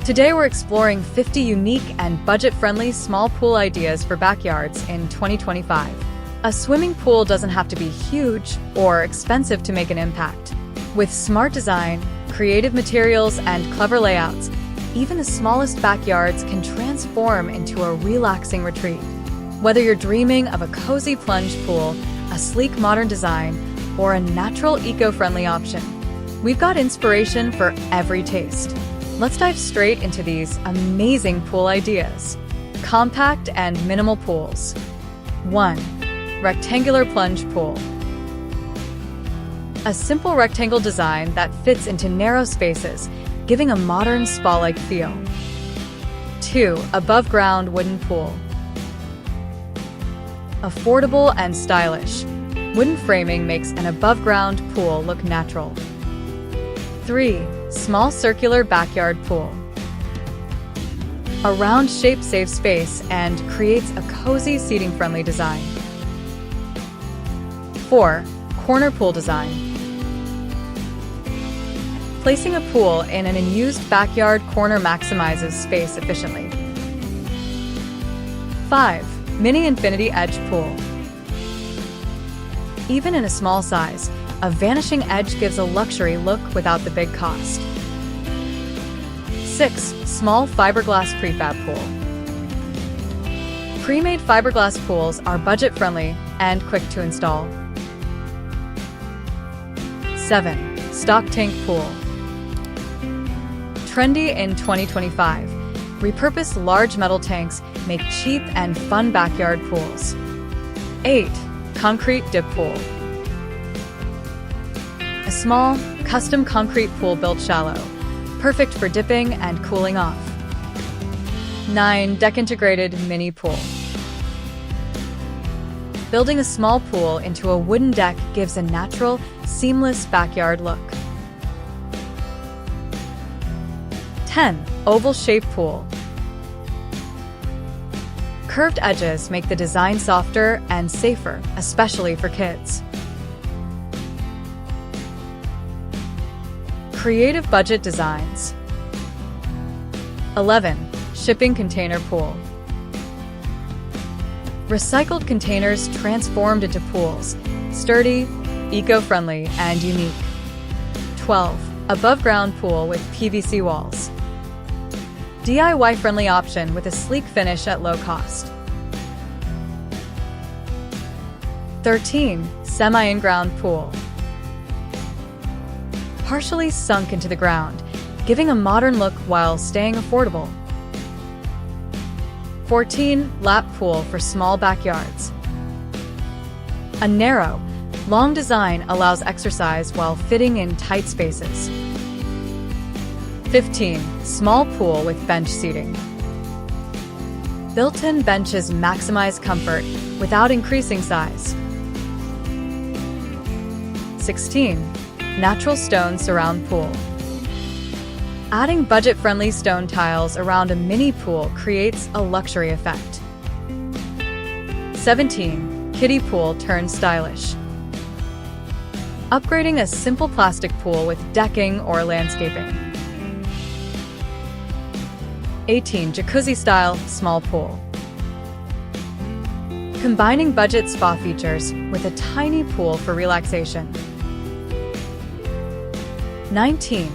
Today we're exploring 50 unique and budget-friendly small pool ideas for backyards in 2025. A swimming pool doesn't have to be huge or expensive to make an impact. With smart design, creative materials, and clever layouts, even the smallest backyards can transform into a relaxing retreat. Whether you're dreaming of a cozy plunge pool, a sleek modern design, or a natural eco-friendly option, we've got inspiration for every taste. Let's dive straight into these amazing pool ideas. Compact and minimal pools. 1. Rectangular plunge pool. A simple rectangle design that fits into narrow spaces, giving a modern spa-like feel. 2. Above-ground wooden pool. Affordable and stylish, wooden framing makes an above-ground pool look natural. 3. Small circular backyard pool. A round shape saves space and creates a cozy seating-friendly design. 4. Corner pool design. Placing a pool in an unused backyard corner maximizes space efficiently. 5. Mini infinity edge pool. Even in a small size, a vanishing edge gives a luxury look without the big cost. 6. Small fiberglass prefab pool. Pre-made fiberglass pools are budget-friendly and quick to install. 7. Stock tank pool. Trendy in 2025, repurposed large metal tanks make cheap and fun backyard pools. 8. Concrete dip pool. A small, custom concrete pool built shallow, perfect for dipping and cooling off. 9. Deck-integrated mini pool. Building a small pool into a wooden deck gives a natural, seamless backyard look. 10. Oval-shaped pool. Curved edges make the design softer and safer, especially for kids. Creative budget designs. 11. Shipping container pool. Recycled containers transformed into pools, sturdy, eco-friendly, and unique. 12. Above-ground pool with PVC walls. DIY-friendly option with a sleek finish at low cost. 13. Semi-inground pool. Partially sunk into the ground, giving a modern look while staying affordable. 14. Lap pool for small backyards. A narrow, long design allows exercise while fitting in tight spaces. 15. Small pool with bench seating. Built-in benches maximize comfort without increasing size. 16. Natural stone surround pool. Adding budget-friendly stone tiles around a mini pool creates a luxury effect. 17. Kiddie pool turns stylish. Upgrading a simple plastic pool with decking or landscaping. 18. Jacuzzi-style small pool. Combining budget spa features with a tiny pool for relaxation. 19.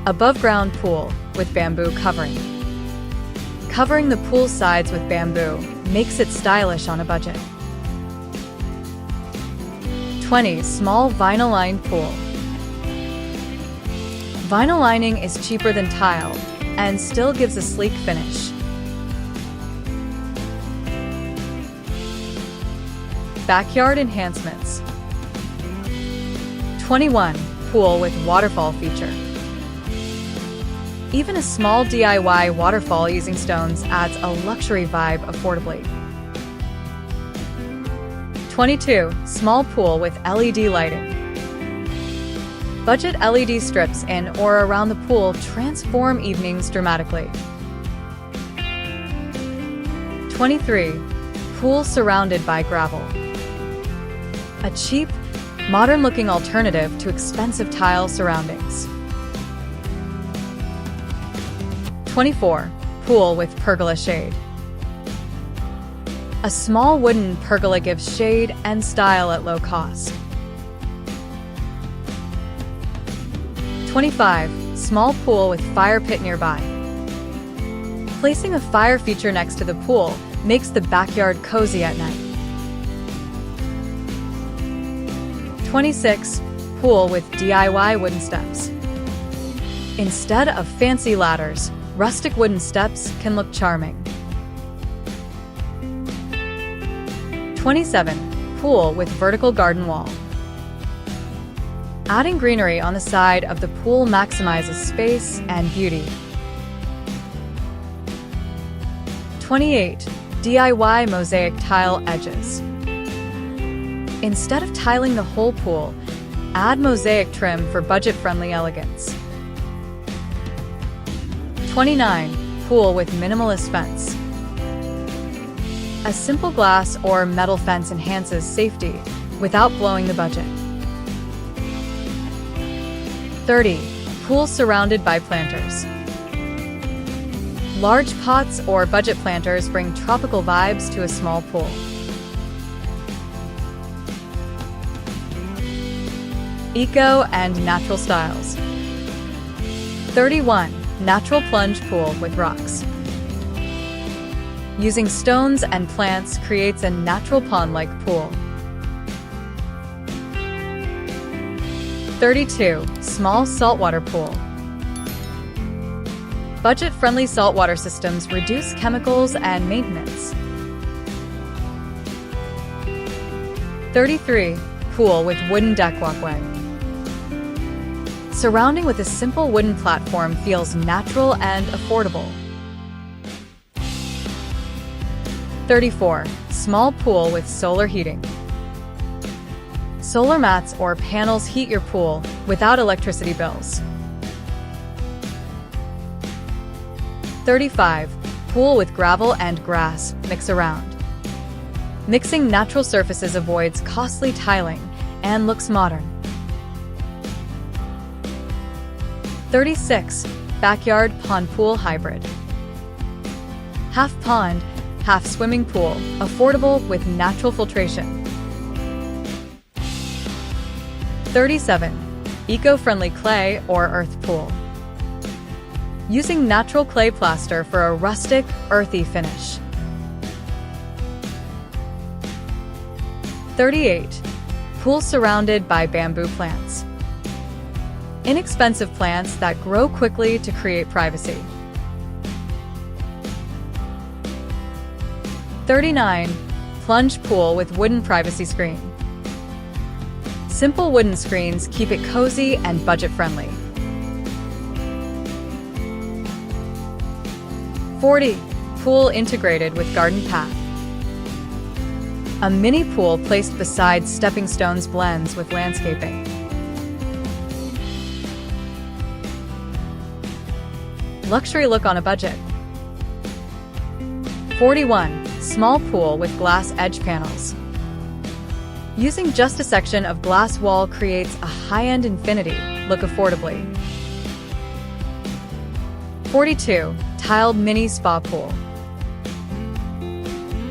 Above-ground pool with bamboo covering. Covering the pool sides with bamboo makes it stylish on a budget. 20. Small vinyl-lined pool. Vinyl lining is cheaper than tile and still gives a sleek finish. Backyard enhancements. 21. Pool with waterfall feature. Even a small DIY waterfall using stones adds a luxury vibe affordably. 22. Small pool with LED lighting. Budget LED strips in or around the pool transform evenings dramatically. 23. Pool surrounded by gravel. A cheap, modern-looking alternative to expensive tile surroundings. 24. Pool with pergola shade. A small wooden pergola gives shade and style at low cost. 25. Small pool with fire pit nearby. Placing a fire feature next to the pool makes the backyard cozy at night. 26. Pool with DIY wooden steps. Instead of fancy ladders, rustic wooden steps can look charming. 27. Pool with vertical garden wall. Adding greenery on the side of the pool maximizes space and beauty. 28. DIY mosaic tile edges. Instead of tiling the whole pool, add mosaic trim for budget-friendly elegance. 29. Pool with minimalist fence. A simple glass or metal fence enhances safety without blowing the budget. 30. Pool surrounded by planters. Large pots or budget planters bring tropical vibes to a small pool. Eco and natural styles. 31. Natural plunge pool with rocks. Using stones and plants creates a natural pond-like pool. 32. Small saltwater pool. Budget-friendly saltwater systems reduce chemicals and maintenance. 33. Pool with wooden deck walkway. Surrounding with a simple wooden platform feels natural and affordable. 34. Small pool with solar heating. Solar mats or panels heat your pool without electricity bills. 35. Pool with gravel and grass mix around. Mixing natural surfaces avoids costly tiling and looks modern. 36. Backyard pond pool hybrid. Half pond, half swimming pool, affordable with natural filtration. 37. Eco-friendly clay or earth pool. Using natural clay plaster for a rustic, earthy finish. 38. Pool surrounded by bamboo plants. Inexpensive plants that grow quickly to create privacy. 39. Plunge pool with wooden privacy screen. Simple wooden screens keep it cozy and budget-friendly. 40. Pool integrated with garden path. A mini pool placed beside stepping stones blends with landscaping. Luxury look on a budget. 41. Small pool with glass edge panels. Using just a section of glass wall creates a high-end infinity look affordably. 42. Tiled mini spa pool.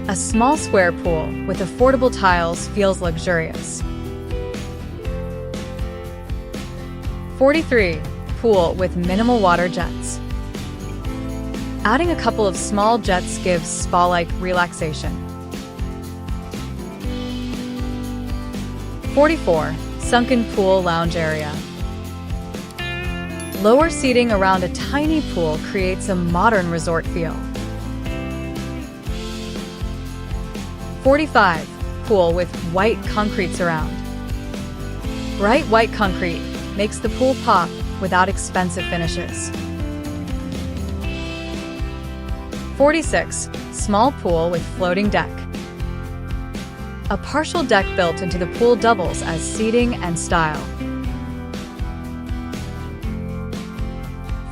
A small square pool with affordable tiles feels luxurious. 43. Pool with minimal water jets. Adding a couple of small jets gives spa-like relaxation. 44. Sunken pool lounge area. Lower seating around a tiny pool creates a modern resort feel. 45. Pool with white concrete surround. Bright white concrete makes the pool pop without expensive finishes. 46. Small pool with floating deck. A partial deck built into the pool doubles as seating and style.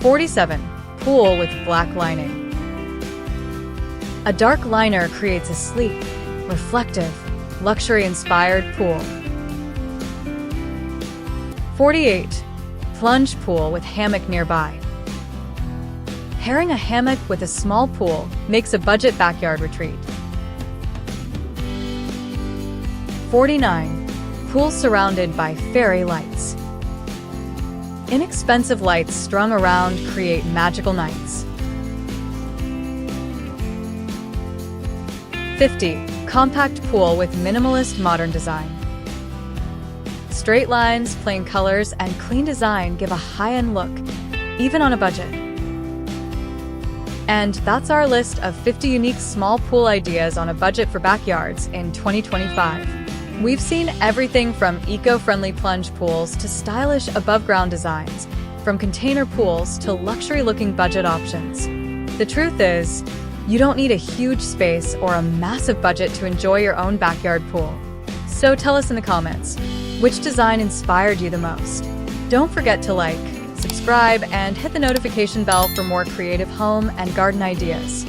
47. Pool with black lining. A dark liner creates a sleek, reflective, luxury-inspired pool. 48. Plunge pool with hammock nearby. Pairing a hammock with a small pool makes a budget backyard retreat. 49. Pool surrounded by fairy lights. Inexpensive lights strung around create magical nights. 50. Compact pool with minimalist modern design. Straight lines, plain colors, and clean design give a high-end look, even on a budget. And that's our list of 50 unique small pool ideas on a budget for backyards in 2025. We've seen everything from eco-friendly plunge pools to stylish above-ground designs, from container pools to luxury-looking budget options. The truth is, you don't need a huge space or a massive budget to enjoy your own backyard pool. So tell us in the comments, which design inspired you the most? Don't forget to like, subscribe, and hit the notification bell for more creative home and garden ideas.